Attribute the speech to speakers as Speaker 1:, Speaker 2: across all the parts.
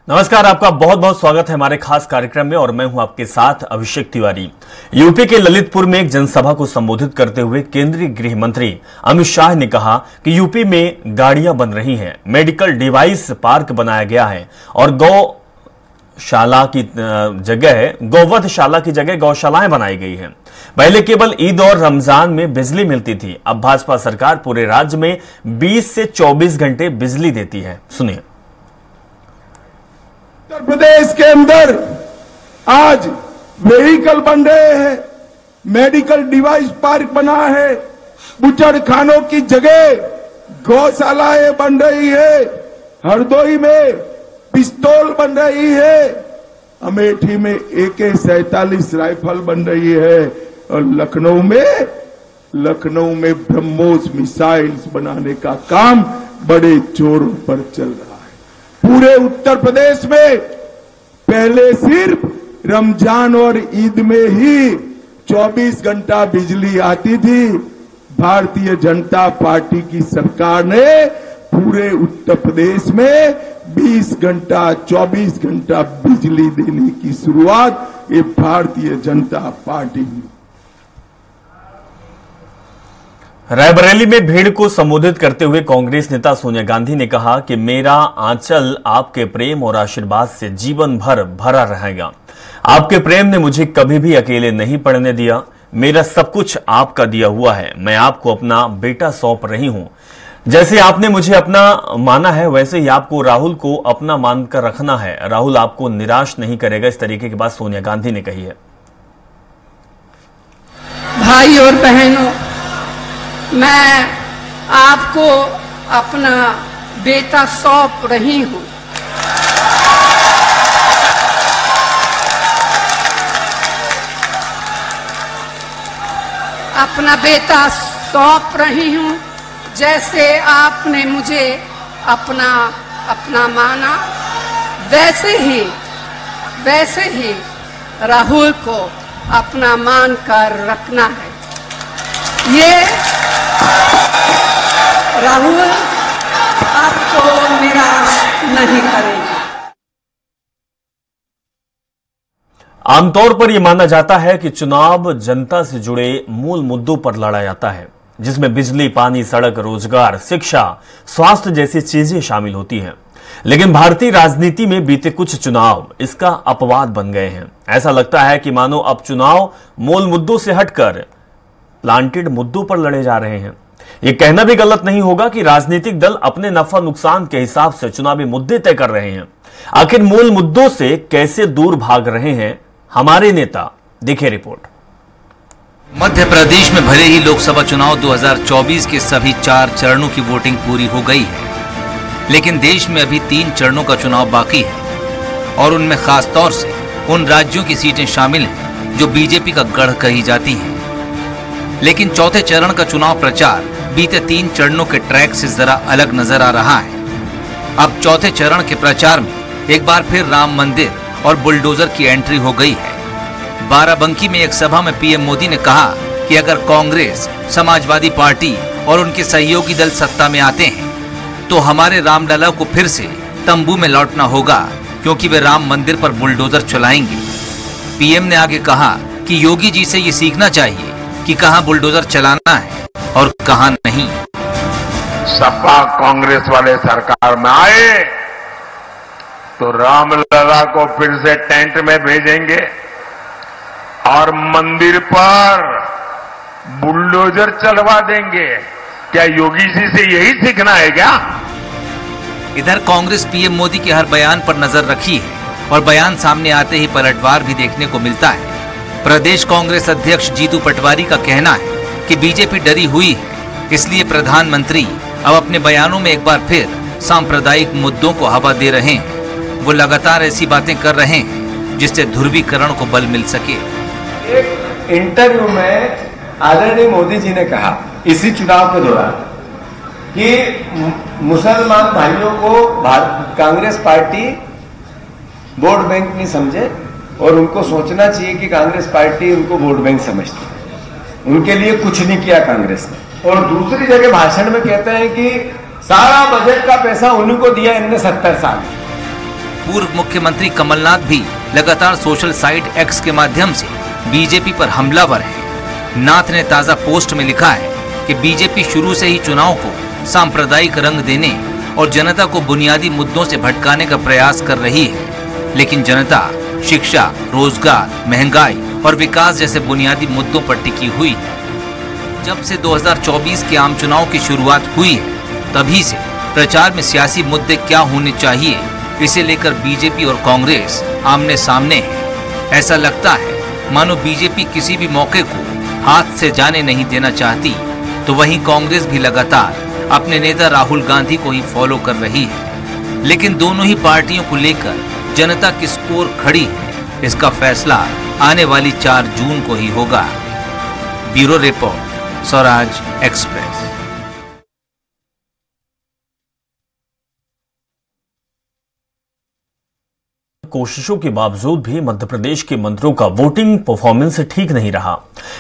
Speaker 1: नमस्कार, आपका बहुत बहुत स्वागत है हमारे खास कार्यक्रम में और मैं हूं आपके साथ अभिषेक तिवारी। यूपी के ललितपुर में एक जनसभा को संबोधित करते हुए केंद्रीय गृह मंत्री अमित शाह ने कहा कि यूपी में गाड़ियां बन रही हैं, मेडिकल डिवाइस पार्क बनाया गया है और गौवधशाला की जगह गौशालाएं बनाई गई हैं। पहले केवल ईद और रमजान में बिजली मिलती थी, अब भाजपा सरकार पूरे राज्य में 20 से 24 घंटे बिजली देती है। सुनिए।
Speaker 2: उत्तर प्रदेश के अंदर आज व्हीकल बन रहे हैं, मेडिकल डिवाइस पार्क बना है, बुचड़ खानों की जगह गौशालाएं बन रही है, हरदोई में पिस्तौल बन रही है, अमेठी में AK-47 राइफल बन रही है और लखनऊ में ब्रह्मोस मिसाइल्स बनाने का काम बड़े जोरों पर चल रहा है। पूरे उत्तर प्रदेश में पहले सिर्फ रमजान और ईद में ही 24 घंटा बिजली आती थी। भारतीय जनता पार्टी की सरकार ने पूरे उत्तर प्रदेश में 20 घंटा 24 घंटा बिजली देने की शुरुआत ये भारतीय जनता पार्टी ने।
Speaker 1: रायबरेली में भीड़ को संबोधित करते हुए कांग्रेस नेता सोनिया गांधी ने कहा कि मेरा आंचल आपके प्रेम और आशीर्वाद से जीवन भर भरा रहेगा। आपके प्रेम ने मुझे कभी भी अकेले नहीं पड़ने दिया। मेरा सब कुछ आपका दिया हुआ है। मैं आपको अपना बेटा सौंप रही हूं। जैसे आपने मुझे अपना माना है वैसे ही आपको राहुल को अपना मानकर रखना है। राहुल आपको निराश नहीं करेगा। इस तरीके की बात सोनिया गांधी ने कही है।
Speaker 3: भाई और बहनों, मैं आपको अपना बेटा सौंप रही हूं। अपना बेटा सौंप रही हूं। जैसे आपने मुझे अपना माना वैसे ही राहुल को अपना मान कर रखना है। ये राहुल आपको निराश नहीं करेगा।
Speaker 1: आमतौर पर यह माना जाता है कि चुनाव जनता से जुड़े मूल मुद्दों पर लड़ा जाता है, जिसमें बिजली, पानी, सड़क, रोजगार, शिक्षा, स्वास्थ्य जैसी चीजें शामिल होती हैं। लेकिन भारतीय राजनीति में बीते कुछ चुनाव इसका अपवाद बन गए हैं। ऐसा लगता है कि मानो अब चुनाव मूल मुद्दों से हटकर प्लांटेड मुद्दों पर लड़े जा रहे हैं। यह कहना भी गलत नहीं होगा कि राजनीतिक दल अपने नफा नुकसान के हिसाब से चुनावी मुद्दे तय कर रहे हैं। आखिर मूल मुद्दों से कैसे दूर भाग रहे हैं हमारे नेता, देखिए रिपोर्ट।
Speaker 4: मध्य प्रदेश में भले ही लोकसभा चुनाव 2024 के सभी 4 चरणों की वोटिंग पूरी हो गई है, लेकिन देश में अभी 3 चरणों का चुनाव बाकी है और उनमें खास तौर से उन राज्यों की सीटें शामिल हैं जो बीजेपी का गढ़ कही जाती हैं। लेकिन चौथे चरण का चुनाव प्रचार बीते 3 चरणों के ट्रैक से जरा अलग नजर आ रहा है। अब चौथे चरण के प्रचार में एक बार फिर राम मंदिर और बुलडोजर की एंट्री हो गई है। बाराबंकी में एक सभा में पीएम मोदी ने कहा कि अगर कांग्रेस, समाजवादी पार्टी और उनके सहयोगी दल सत्ता में आते हैं तो हमारे रामलला को फिर से तंबू में लौटना होगा, क्योंकि वे राम मंदिर पर बुलडोजर चलाएंगे। पीएम ने आगे कहा कि योगी जी से ये सीखना चाहिए कि कहां बुलडोजर चलाना है और कहां नहीं।
Speaker 2: सपा कांग्रेस वाले सरकार में आए तो रामलला को फिर से टेंट में भेजेंगे और मंदिर पर बुलडोजर चलवा देंगे। क्या योगी जी से यही सीखना है क्या?
Speaker 4: इधर कांग्रेस पीएम मोदी के हर बयान पर नजर रखी है और बयान सामने आते ही पलटवार भी देखने को मिलता है। प्रदेश कांग्रेस अध्यक्ष जीतू पटवारी का कहना है कि बीजेपी डरी हुई है, इसलिए प्रधानमंत्री अब अपने बयानों में एक बार फिर सांप्रदायिक मुद्दों को हवा दे रहे हैं। वो लगातार ऐसी बातें कर रहे हैं जिससे ध्रुवीकरण को बल मिल सके।
Speaker 5: एक इंटरव्यू में आदरणीय मोदी जी ने कहा इसी चुनाव के दौरान कि मुसलमान भाइयों को कांग्रेस पार्टी वोट बैंक नहीं समझे और उनको सोचना चाहिए कि कांग्रेस पार्टी उनको वोट बैंक समझती है। उनके लिए कुछ नहीं किया कांग्रेस ने। और दूसरी जगह भाषण में कहते हैं कि सारा बजट का पैसा उन्हीं को दिया इनने 70 साल।
Speaker 4: पूर्व मुख्यमंत्री कमलनाथ भी लगातार सोशल साइट एक्स के माध्यम से बीजेपी पर हमलावर है। नाथ ने ताजा पोस्ट में लिखा है कि बीजेपी शुरू से ही चुनाव को सांप्रदायिक रंग देने और जनता को बुनियादी मुद्दों से भटकाने का प्रयास कर रही है, लेकिन जनता शिक्षा, रोजगार, महंगाई और विकास जैसे बुनियादी मुद्दों पर टिकी हुई है। जब से 2024 के आम चुनाव की शुरुआत हुई है, तभी से प्रचार में सियासी मुद्दे क्या होने चाहिए, इसे लेकर बीजेपी और कांग्रेस आमने सामने है। ऐसा लगता है मानो बीजेपी किसी भी मौके को हाथ से जाने नहीं देना चाहती, तो वहीं कांग्रेस भी लगातार अपने नेता राहुल गांधी को ही फॉलो कर रही है। लेकिन दोनों ही पार्टियों को लेकर जनता किस ओर खड़ी है, इसका फैसला आने वाली 4 जून को ही होगा। Bureau report, Swaraj express.
Speaker 1: कोशिशों के बावजूद भी मध्य प्रदेश के मंत्रियों का वोटिंग परफॉर्मेंस ठीक नहीं रहा।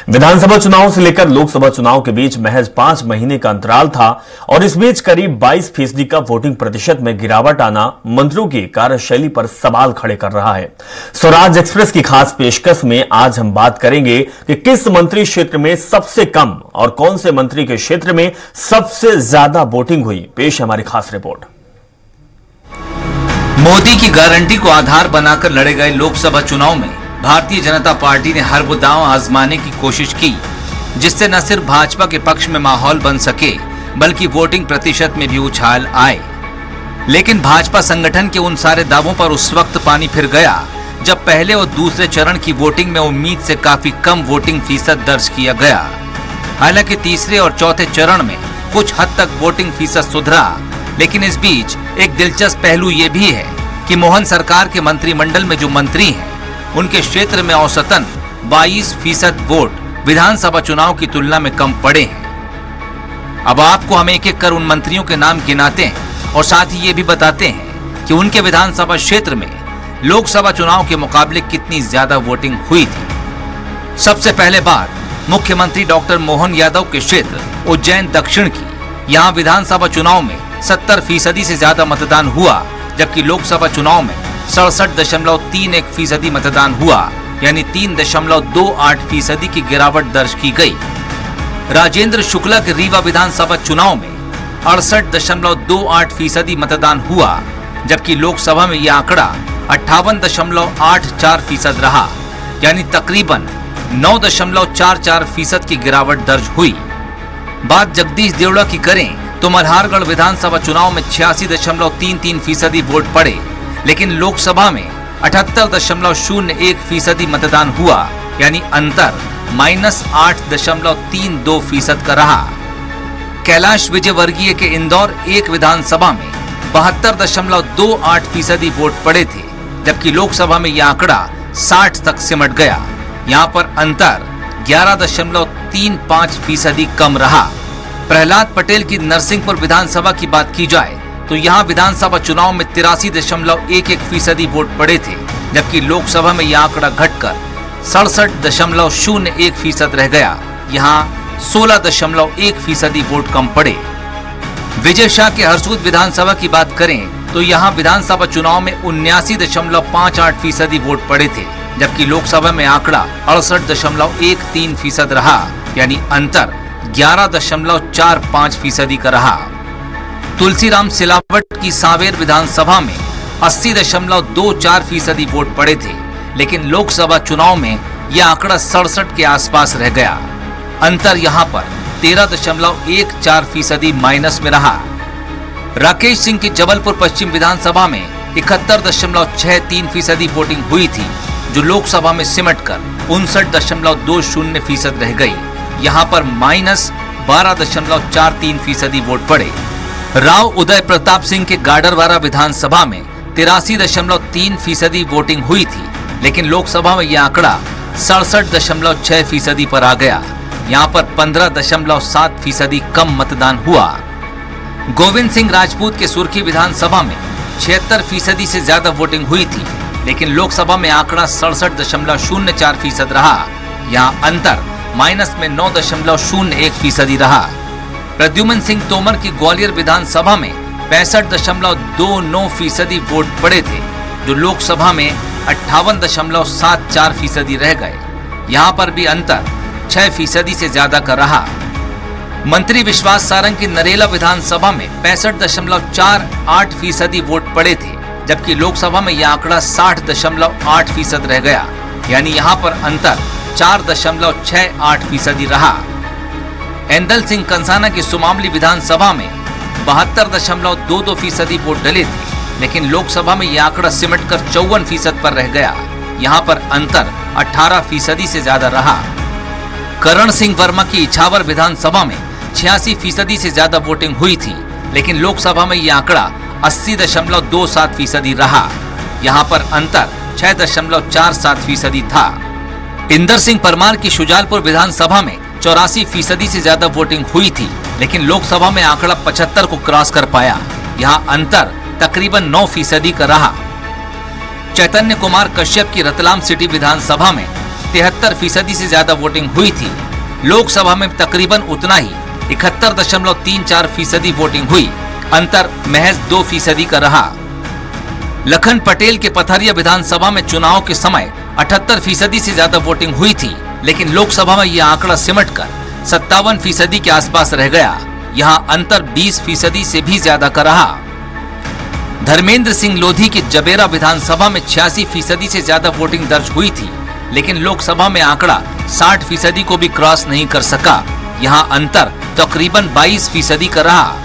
Speaker 1: विधानसभा चुनाव से लेकर लोकसभा चुनाव के बीच महज 5 महीने का अंतराल था और इस बीच करीब 22% का वोटिंग प्रतिशत में गिरावट आना मंत्रियों की कार्यशैली पर सवाल खड़े कर रहा है। स्वराज एक्सप्रेस की खास पेशकश में आज हम बात करेंगे कि किस मंत्री क्षेत्र में सबसे कम और कौन से मंत्री के क्षेत्र में सबसे ज्यादा वोटिंग हुई। पेश है हमारी खास रिपोर्ट।
Speaker 4: मोदी की गारंटी को आधार बनाकर लड़े गए लोकसभा चुनाव में भारतीय जनता पार्टी ने हर वो दांव आजमाने की कोशिश की, जिससे न सिर्फ भाजपा के पक्ष में माहौल बन सके, बल्कि वोटिंग प्रतिशत में भी उछाल आए। लेकिन भाजपा संगठन के उन सारे दावों पर उस वक्त पानी फिर गया जब पहले और दूसरे चरण की वोटिंग में उम्मीद से काफी कम वोटिंग फीसद दर्ज किया गया। हालांकि तीसरे और चौथे चरण में कुछ हद तक वोटिंग फीसद सुधरा, लेकिन इस बीच एक दिलचस्प पहलू ये भी है कि मोहन सरकार के मंत्रिमंडल में जो मंत्री हैं, उनके क्षेत्र में औसतन 22% वोट विधानसभा चुनाव की तुलना में कम पड़े हैं। अब आपको हम एक एक कर उन मंत्रियों के नाम गिनाते हैं और साथ ही ये भी बताते हैं कि उनके विधानसभा क्षेत्र में लोकसभा चुनाव के मुकाबले कितनी ज्यादा वोटिंग हुई थी। सबसे पहले बात मुख्यमंत्री डॉक्टर मोहन यादव के क्षेत्र उज्जैन दक्षिण की। यहाँ विधानसभा चुनाव में 70% से ज्यादा मतदान हुआ, जबकि लोकसभा चुनाव में 67.31% मतदान हुआ, यानी 3.28% की गिरावट दर्ज की गई। राजेंद्र शुक्ला के रीवा विधानसभा चुनाव में 68.28% मतदान हुआ, जबकि लोकसभा में यह आंकड़ा 58.84% रहा, यानी तकरीबन 9.44% की गिरावट दर्ज हुई। बात जगदीश देवड़ा की करें तो मल्हारगढ़ विधानसभा चुनाव में 86.33% वोट पड़े, लेकिन लोकसभा में 78.01% मतदान हुआ, यानी अंतर -8.32% का रहा। कैलाश विजयवर्गीय के इंदौर 1 विधानसभा में 72.28% वोट पड़े थे, जबकि लोकसभा में यह आंकड़ा 60 तक सिमट गया। यहाँ पर अंतर 11.35% कम रहा। प्रहलाद पटेल की नरसिंहपुर विधानसभा की बात की जाए तो यहाँ विधानसभा चुनाव में 83.11% वोट पड़े थे, जबकि लोकसभा में यह आंकड़ा घटकर 67.01% रह गया। यहाँ 16.1% वोट कम पड़े। विजय शाह के हरसूद विधानसभा की बात करें तो यहाँ विधानसभा चुनाव में 79.58% वोट पड़े थे, जबकि लोकसभा में आंकड़ा 68.13% रहा, यानी अंतर 11.45% का रहा। तुलसीराम सिलावट की सांवेर विधानसभा में 80.24% वोट पड़े थे, लेकिन लोकसभा चुनाव में यह आंकड़ा 67 के आसपास रह गया। अंतर यहां पर 13.14% माइनस में रहा। राकेश सिंह की जबलपुर पश्चिम विधानसभा में 71.63% वोटिंग हुई थी, जो लोकसभा में सिमटकर 59.20% रह गई। यहाँ पर -12.43% वोट पड़े। राव उदय प्रताप सिंह के गाडरवारा विधानसभा में 83.3% वोटिंग हुई थी, लेकिन लोकसभा में यह आंकड़ा 67.6% पर आ गया। यहाँ पर 15.7% कम मतदान हुआ। गोविंद सिंह राजपूत के सुर्खी विधानसभा में 76% से ज्यादा वोटिंग हुई थी, लेकिन लोकसभा में आंकड़ा 67.04% रहा। यहाँ अंतर माइनस में 9.01% रहा। प्रद्युमन सिंह तोमर की ग्वालियर विधानसभा में 65.29% वोट पड़े थे, जो लोकसभा में 58.74% रह गए। यहाँ पर भी अंतर 6% से ज्यादा का रहा। मंत्री विश्वास सारंग की नरेला विधानसभा में 65.48% वोट पड़े थे, जबकि लोकसभा में यह आंकड़ा 60.8% रह गया। यानी यहाँ पर अंतर 4.68% रहा। एंदल सिंह कंसाना की सुमावली विधानसभा में 72.22% वोट डले थे, लेकिन लोकसभा में यह आंकड़ा सिमटकर 54% पर रह गया। यहाँ पर अंतर 18% से ज्यादा रहा। करण सिंह वर्मा की इछावर विधानसभा में 86% से ज्यादा वोटिंग हुई थी, लेकिन लोकसभा में यह आंकड़ा 80.27% रहा। यहाँ पर अंतर 6.47% था। इंदर सिंह परमार की शुजालपुर विधानसभा में 84% से ज्यादा वोटिंग हुई थी, लेकिन लोकसभा में आंकड़ा 75 को क्रॉस कर पाया। यहाँ अंतर तकरीबन 9% का रहा। चैतन्य कुमार कश्यप की रतलाम सिटी विधानसभा में 73% से ज्यादा वोटिंग हुई थी। लोकसभा में तकरीबन उतना ही 71.34% वोटिंग हुई। अंतर महज 2% का रहा। लखन पटेल के पथरिया विधानसभा में चुनाव के समय 78% से ज्यादा वोटिंग हुई थी, लेकिन लोकसभा में यह आंकड़ा सिमटकर 57% के आसपास रह गया। यहाँ अंतर 20% से भी ज्यादा का रहा। धर्मेंद्र सिंह लोधी की जबेरा विधानसभा में 86% से ज्यादा वोटिंग दर्ज हुई थी, लेकिन लोकसभा में आंकड़ा 60% को भी क्रॉस नहीं कर सका। यहाँ अंतर तकरीबन 22% का रहा।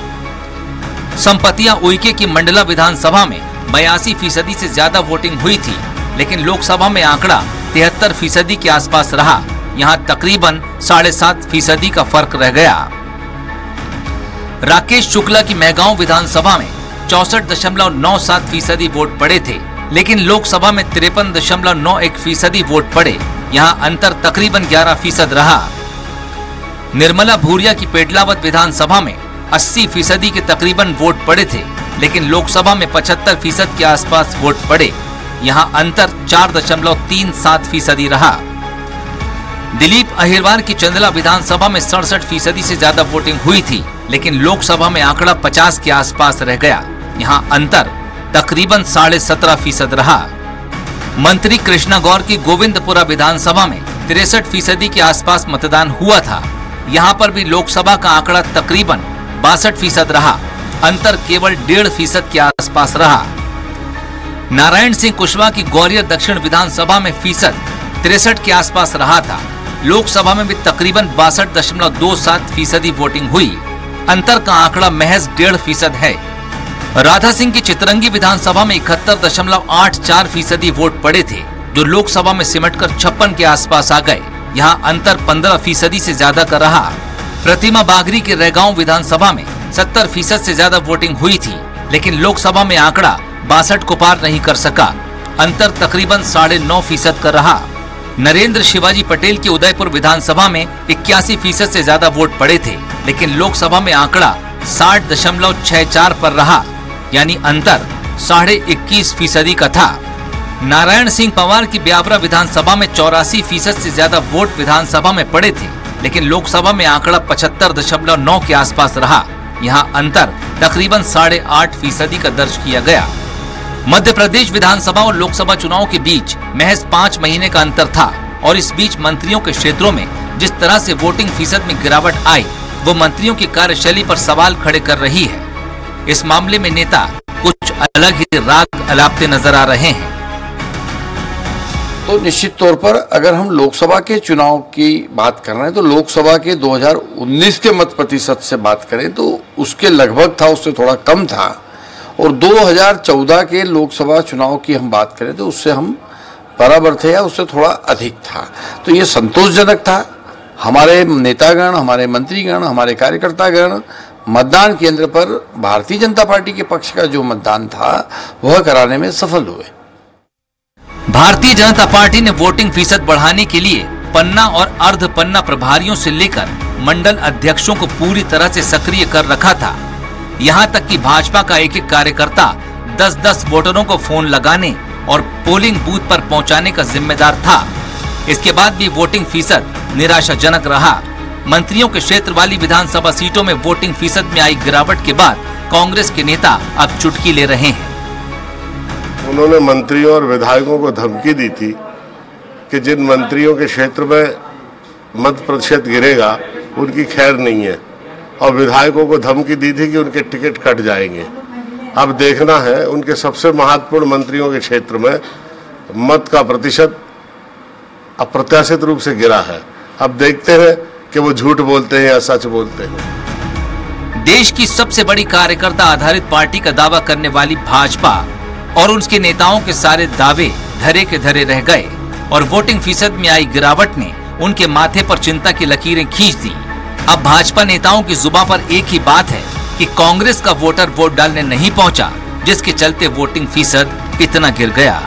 Speaker 4: संपतिया उइके की मंडला विधानसभा में 82% से ज्यादा वोटिंग हुई थी, लेकिन लोकसभा में आंकड़ा 73% के आसपास रहा। यहाँ तकरीबन 7.5% का फर्क रह गया। राकेश शुक्ला की मेहगांव विधानसभा में 64.97% वोट पड़े थे, लेकिन लोकसभा में 53.91% वोट पड़े। यहाँ अंतर तकरीबन 11% रहा। निर्मला भूरिया की पेटलावत विधानसभा में 80% के तकरीबन वोट पड़े थे, लेकिन लोकसभा में 75% के आसपास वोट पड़े। यहाँ अंतर 4.37% रहा। दिलीप अहिरवार की चंदला विधानसभा में 67% से ज्यादा वोटिंग हुई थी, लेकिन लोकसभा में आंकड़ा 50 के आसपास रह गया। यहाँ अंतर तकरीबन 17.5% रहा। मंत्री कृष्णा गौर की गोविंदपुरा विधानसभा में 63% के आसपास मतदान हुआ था। यहाँ पर भी लोकसभा का आंकड़ा तकरीबन 62% रहा। अंतर केवल 1.5% के आसपास रहा। नारायण सिंह कुशवाहा की ग्वालियर दक्षिण विधानसभा में फीसद 63 के आसपास रहा था। लोकसभा में भी तकरीबन 62.27% वोटिंग हुई। अंतर का आंकड़ा महज 1.5% है। राधा सिंह की चितरंगी विधानसभा में 71.84% वोट पड़े थे, जो लोकसभा में सिमटकर 56 के आसपास आ गए। यहाँ अंतर 15% से ज्यादा का रहा। प्रतिमा बागरी के रैगांव विधानसभा में 70% से ज्यादा वोटिंग हुई थी, लेकिन लोकसभा में आंकड़ा 62 को पार नहीं कर सका। अंतर तकरीबन 9.5% का रहा। नरेंद्र शिवाजी पटेल की उदयपुर विधानसभा में 81% से ज्यादा वोट पड़े थे, लेकिन लोकसभा में आंकड़ा 60.64 पर रहा। यानी अंतर 21.5% का था। नारायण सिंह पवार की ब्यावरा विधानसभा में 84% से ज्यादा वोट विधानसभा में पड़े थे, लेकिन लोकसभा में आंकड़ा 75.9 के आसपास रहा। यहाँ अंतर तकरीबन 8.5% का दर्ज किया गया। मध्य प्रदेश विधानसभा और लोकसभा चुनाव के बीच महज 5 महीने का अंतर था, और इस बीच मंत्रियों के क्षेत्रों में जिस तरह से वोटिंग फीसद में गिरावट आई, वो मंत्रियों की कार्यशैली पर सवाल खड़े कर रही है। इस मामले में नेता कुछ अलग ही राग अलापते नजर आ रहे हैं।
Speaker 6: तो निश्चित तौर पर अगर हम लोकसभा के चुनाव की बात कर रहे हैं, तो लोकसभा के 2019 के मत प्रतिशत से बात करें तो उसके लगभग था, उससे थोड़ा कम था। और 2014 के लोकसभा चुनाव की हम बात करें तो उससे हम बराबर थे या उससे थोड़ा अधिक था। तो ये संतोषजनक था। हमारे नेतागण, हमारे मंत्रीगण, हमारे कार्यकर्तागण मतदान केंद्र पर भारतीय जनता पार्टी के पक्ष का जो मतदान था वह कराने में सफल हुए।
Speaker 4: भारतीय जनता पार्टी ने वोटिंग फीसद बढ़ाने के लिए पन्ना और अर्ध पन्ना प्रभारियों से लेकर मंडल अध्यक्षों को पूरी तरह से सक्रिय कर रखा था। यहाँ तक कि भाजपा का एक एक कार्यकर्ता 10-10 वोटरों को फोन लगाने और पोलिंग बूथ पर पहुंचाने का जिम्मेदार था। इसके बाद भी वोटिंग फीसद निराशाजनक रहा। मंत्रियों के क्षेत्र वाली विधानसभा सीटों में वोटिंग फीसद में आई गिरावट के बाद कांग्रेस के नेता अब चुटकी ले रहे हैं।
Speaker 7: उन्होंने मंत्रियों और विधायकों को धमकी दी थी कि जिन मंत्रियों के क्षेत्र में मत प्रतिशत गिरेगा उनकी खैर नहीं है, और विधायकों को धमकी दी थी कि उनके टिकट कट जाएंगे। अब देखना है उनके सबसे महत्वपूर्ण मंत्रियों के क्षेत्र में मत का प्रतिशत अप्रत्याशित रूप से गिरा है। अब देखते हैं कि वो झूठ बोलते हैं या सच बोलते हैं।
Speaker 4: देश की सबसे बड़ी कार्यकर्ता आधारित पार्टी का दावा करने वाली भाजपा और उसके नेताओं के सारे दावे धरे के धरे रह गए और वोटिंग फीसद में आई गिरावट ने उनके माथे पर चिंता की लकीरें खींच दी। अब भाजपा नेताओं की जुबान पर एक ही बात है कि कांग्रेस का वोटर वोट डालने नहीं पहुंचा, जिसके चलते वोटिंग फीसद इतना गिर गया।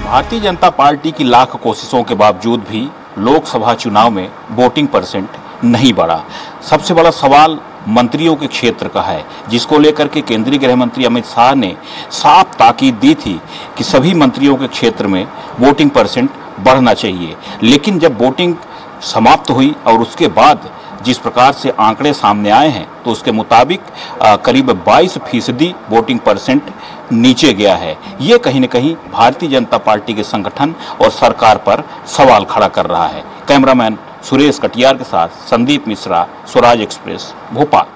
Speaker 8: भारतीय जनता पार्टी की लाख कोशिशों के बावजूद भी लोकसभा चुनाव में वोटिंग परसेंट नहीं बढ़ा। सबसे बड़ा सवाल मंत्रियों के क्षेत्र का है, जिसको लेकर के केंद्रीय गृह मंत्री अमित शाह ने साफ ताकीद दी थी कि सभी मंत्रियों के क्षेत्र में वोटिंग परसेंट बढ़ना चाहिए। लेकिन जब वोटिंग समाप्त हुई और उसके बाद जिस प्रकार से आंकड़े सामने आए हैं तो उसके मुताबिक करीब 22% वोटिंग परसेंट नीचे गया है। ये कहीं न कहीं भारतीय जनता पार्टी के संगठन और सरकार पर सवाल खड़ा कर रहा है। कैमरामैन सुरेश कटियार के साथ संदीप मिश्रा, स्वराज एक्सप्रेस, भोपाल।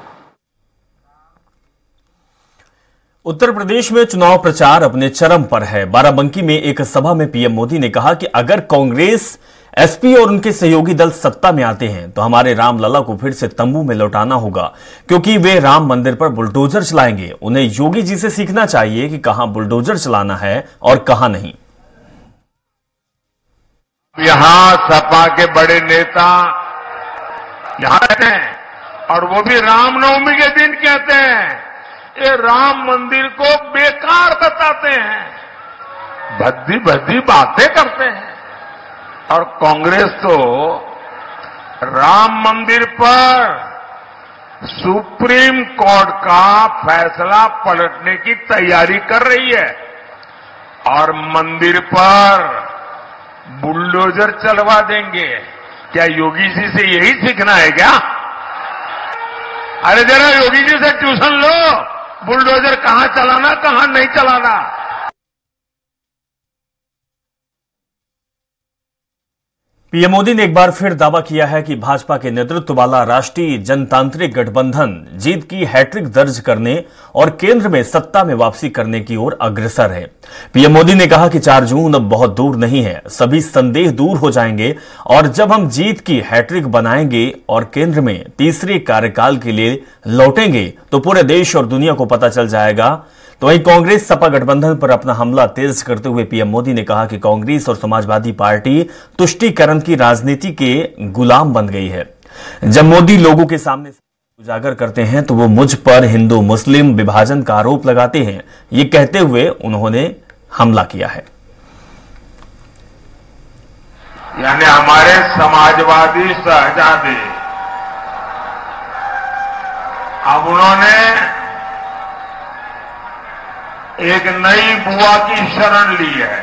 Speaker 1: उत्तर प्रदेश में चुनाव प्रचार अपने चरम पर है। बाराबंकी में एक सभा में पीएम मोदी ने कहा कि अगर कांग्रेस, एसपी और उनके सहयोगी दल सत्ता में आते हैं तो हमारे रामलला को फिर से तंबू में लौटाना होगा, क्योंकि वे राम मंदिर पर बुलडोजर चलाएंगे। उन्हें योगी जी से सीखना चाहिए कि कहां बुलडोजर चलाना है और कहां नहीं।
Speaker 9: यहां सपा के बड़े नेता यहां रहते हैं और वो भी रामनवमी के दिन कहते हैं ये राम मंदिर को बेकार बताते हैं, भद्दी भद्दी बातें करते हैं। और कांग्रेस तो राम मंदिर पर सुप्रीम कोर्ट का फैसला पलटने की तैयारी कर रही है और मंदिर पर बुलडोजर चलवा देंगे। क्या योगी जी से यही सीखना है क्या? अरे जरा योगी जी से ट्यूशन लो, बुलडोजर कहां चलाना कहां नहीं चलाना।
Speaker 1: पीएम मोदी ने एक बार फिर दावा किया है कि भाजपा के नेतृत्व वाला राष्ट्रीय जनतांत्रिक गठबंधन जीत की हैट्रिक दर्ज करने और केंद्र में सत्ता में वापसी करने की ओर अग्रसर है। पीएम मोदी ने कहा कि 4 जून अब बहुत दूर नहीं है, सभी संदेह दूर हो जाएंगे और जब हम जीत की हैट्रिक बनाएंगे और केंद्र में तीसरे कार्यकाल के लिए लौटेंगे तो पूरे देश और दुनिया को पता चल जाएगा। तो वहीं कांग्रेस सपा गठबंधन पर अपना हमला तेज करते हुए पीएम मोदी ने कहा कि कांग्रेस और समाजवादी पार्टी तुष्टीकरण की राजनीति के गुलाम बन गई है। जब मोदी लोगों के सामने उजागर करते हैं तो वो मुझ पर हिंदू मुस्लिम विभाजन का आरोप लगाते हैं, ये कहते हुए उन्होंने हमला किया है।
Speaker 9: यानी हमारे समाजवादी शहजादे अब उन्होंने एक नई बुआ की शरण ली है।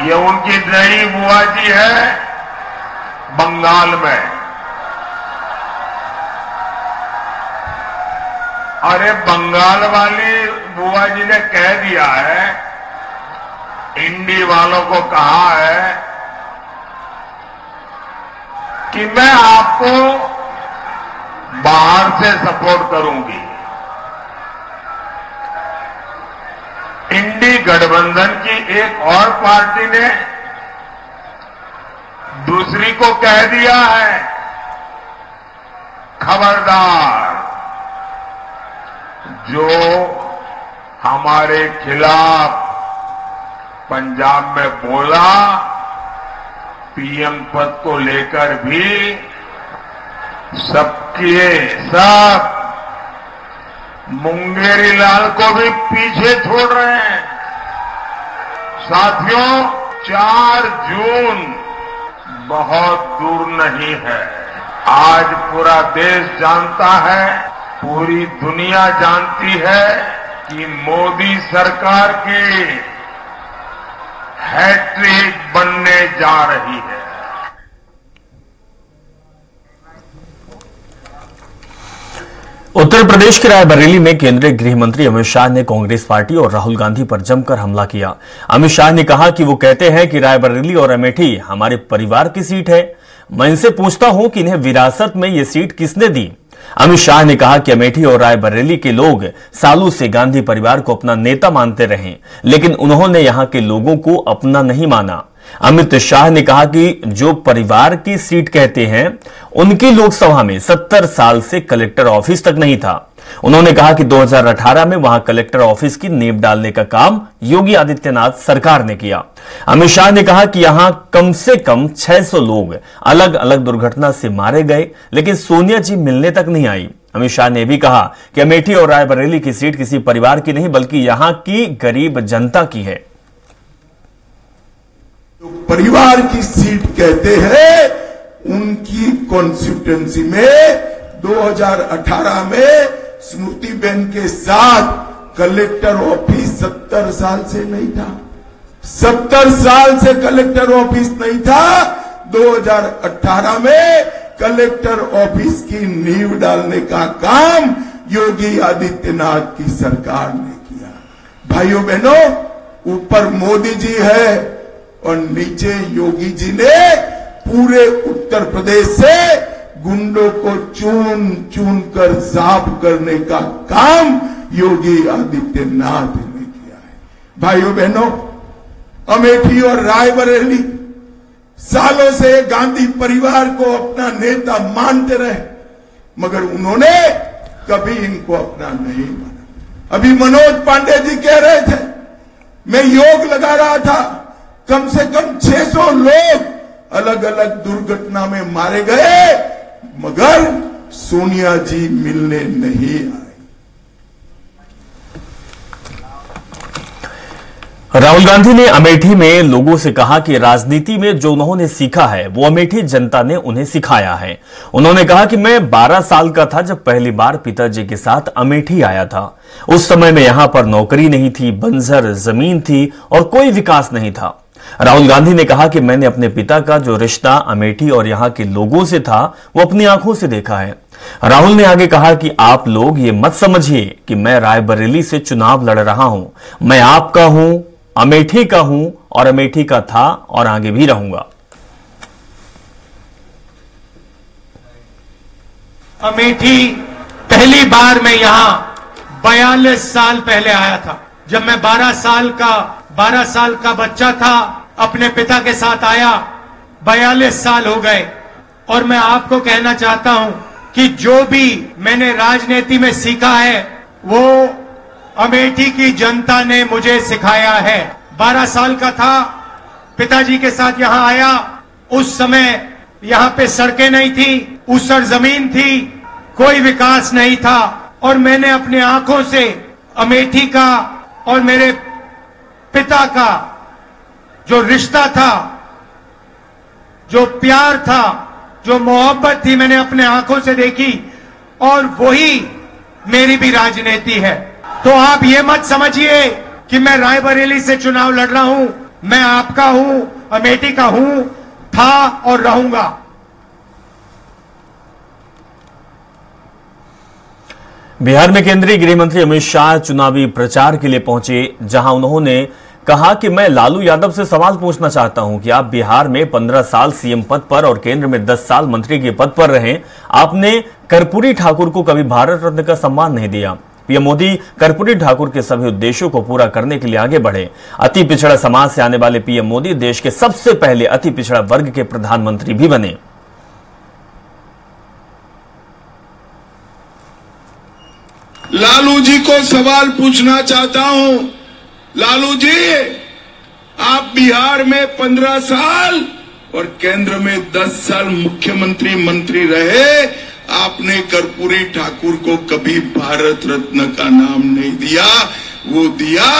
Speaker 9: ये उनकी नई बुआ जी है बंगाल में। अरे बंगाल वाली बुआ जी ने कह दिया है, इंडी वालों को कहा है कि मैं आपको बाहर से सपोर्ट करूंगी। इंडी गठबंधन की एक और पार्टी ने दूसरी को कह दिया है, खबरदार जो हमारे खिलाफ पंजाब में बोला, पीएम पद को लेकर भी सबके सब मुंगेरी लाल को भी पीछे छोड़ रहे हैं। साथियों, 4 जून बहुत दूर नहीं है। आज पूरा देश जानता है, पूरी दुनिया जानती है कि मोदी सरकार की हैट्रिक बनने जा रही है।
Speaker 1: उत्तर प्रदेश के रायबरेली में केंद्रीय गृह मंत्री अमित शाह ने कांग्रेस पार्टी और राहुल गांधी पर जमकर हमला किया। अमित शाह ने कहा कि वो कहते हैं कि रायबरेली और अमेठी हमारे परिवार की सीट है। मैं इनसे पूछता हूं कि इन्हें विरासत में ये सीट किसने दी। अमित शाह ने कहा कि अमेठी और रायबरेली के लोग सालों से गांधी परिवार को अपना नेता मानते रहे, लेकिन उन्होंने यहां के लोगों को अपना नहीं माना। अमित शाह ने कहा कि जो परिवार की सीट कहते हैं, उनकी लोकसभा में 70 साल से कलेक्टर ऑफिस तक नहीं था। उन्होंने कहा कि 2018 में वहां कलेक्टर ऑफिस की नींव डालने का काम योगी आदित्यनाथ सरकार ने किया। अमित शाह ने कहा कि यहां कम से कम 600 लोग अलग अलग दुर्घटना से मारे गए, लेकिन सोनिया जी मिलने तक नहीं आई। अमित शाह ने भी कहा कि अमेठी और रायबरेली की सीट किसी परिवार की नहीं, बल्कि यहां की गरीब जनता की है।
Speaker 2: तो परिवार की सीट कहते हैं, उनकी कॉन्स्टिट्यूएंसी में 2018 में स्मृतिबेन के साथ कलेक्टर ऑफिस 70 साल से नहीं था। 70 साल से कलेक्टर ऑफिस नहीं था। 2018 में कलेक्टर ऑफिस की नींव डालने का काम योगी आदित्यनाथ की सरकार ने किया। भाइयों बहनों, ऊपर मोदी जी है और नीचे योगी जी ने पूरे उत्तर प्रदेश से गुंडों को चुन चुन कर साफ करने का काम योगी आदित्यनाथ ने किया है। भाइयों बहनों, अमेठी और रायबरेली सालों से गांधी परिवार को अपना नेता मानते रहे, मगर उन्होंने कभी इनको अपना नहीं माना। अभी मनोज पांडे जी कह रहे थे, मैं योग लगा रहा था, कम से कम 600 लोग अलग अलग दुर्घटना में मारे गए, मगर सोनिया जी मिलने नहीं आए।
Speaker 1: राहुल गांधी ने अमेठी में लोगों से कहा कि राजनीति में जो उन्होंने सीखा है वो अमेठी जनता ने उन्हें सिखाया है। उन्होंने कहा कि मैं 12 साल का था जब पहली बार पिताजी के साथ अमेठी आया था। उस समय में यहां पर नौकरी नहीं थी, बंजर जमीन थी और कोई विकास नहीं था। राहुल गांधी ने कहा कि मैंने अपने पिता का जो रिश्ता अमेठी और यहां के लोगों से था वो अपनी आंखों से देखा है। राहुल ने आगे कहा कि आप लोग ये मत समझिए कि मैं रायबरेली से चुनाव लड़ रहा हूं। मैं आपका हूं, अमेठी का हूं और अमेठी का था और आगे भी रहूंगा।
Speaker 10: अमेठी पहली बार मैं यहां 42 साल पहले आया था। जब मैं 12 साल का बच्चा था, अपने पिता के साथ आया। 42 साल हो गए और मैं आपको कहना चाहता हूं कि जो भी मैंने राजनीति में सीखा है वो अमेठी की जनता ने मुझे सिखाया है। 12 साल का था, पिताजी के साथ यहां आया। उस समय यहां पे सड़कें नहीं थी, ऊसर जमीन थी, कोई विकास नहीं था और मैंने अपने आंखों से अमेठी का और मेरे पिता का जो रिश्ता था, जो प्यार था, जो मोहब्बत थी, मैंने अपने आंखों से देखी और वही मेरी भी राजनीति है। तो आप ये मत समझिए कि मैं रायबरेली से चुनाव लड़ रहा हूं। मैं आपका हूं, अमेठी का हूं, था और रहूंगा।
Speaker 1: बिहार में केंद्रीय गृह मंत्री अमित शाह चुनावी प्रचार के लिए पहुंचे, जहां उन्होंने कहा कि मैं लालू यादव से सवाल पूछना चाहता हूं कि आप बिहार में 15 साल सीएम पद पर और केंद्र में 10 साल मंत्री के पद पर रहे, आपने कर्पूरी ठाकुर को कभी भारत रत्न का सम्मान नहीं दिया। पीएम मोदी कर्पूरी ठाकुर के सभी उद्देश्यों को पूरा करने के लिए आगे बढ़े। अति पिछड़ा समाज से आने वाले पीएम मोदी देश के सबसे पहले अति पिछड़ा वर्ग के प्रधानमंत्री भी बने।
Speaker 2: लालू जी को सवाल पूछना चाहता हूं। लालू जी, आप बिहार में 15 साल और केंद्र में 10 साल मुख्यमंत्री मंत्री रहे, आपने कर्पूरी ठाकुर को कभी भारत रत्न का नाम नहीं दिया। वो दिया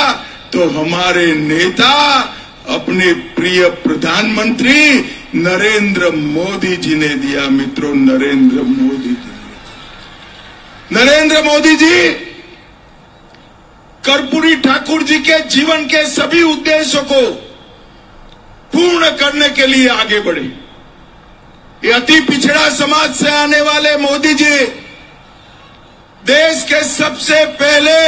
Speaker 2: तो हमारे नेता, अपने प्रिय प्रधानमंत्री नरेंद्र मोदी जी ने दिया। मित्रों, नरेंद्र मोदी जी कर्पूरी ठाकुर जी के जीवन के सभी उद्देश्यों को पूर्ण करने के लिए आगे बढ़े। ये अति पिछड़ा समाज से आने वाले मोदी जी देश के सबसे पहले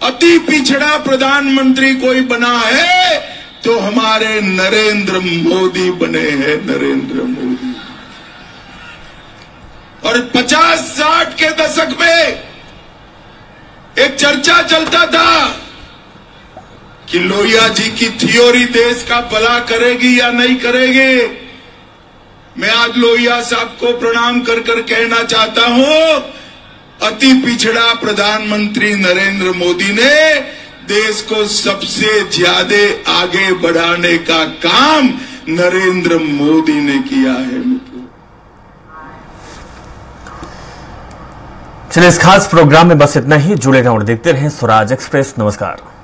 Speaker 2: अति पिछड़ा प्रधानमंत्री कोई बना है तो हमारे नरेंद्र मोदी बने हैं, नरेंद्र मोदी। और 50-60 के दशक में एक चर्चा चलता था कि लोहिया जी की थ्योरी देश का भला करेगी या नहीं करेगी। मैं आज लोहिया साहब को प्रणाम कर कर कहना चाहता हूं, अति पिछड़ा प्रधानमंत्री नरेंद्र मोदी ने देश को सबसे ज्यादा आगे बढ़ाने का काम नरेंद्र मोदी ने किया है।
Speaker 1: चलिए, इस खास प्रोग्राम में बस इतना ही। जुड़े रहें और देखते रहें स्वराज एक्सप्रेस। नमस्कार।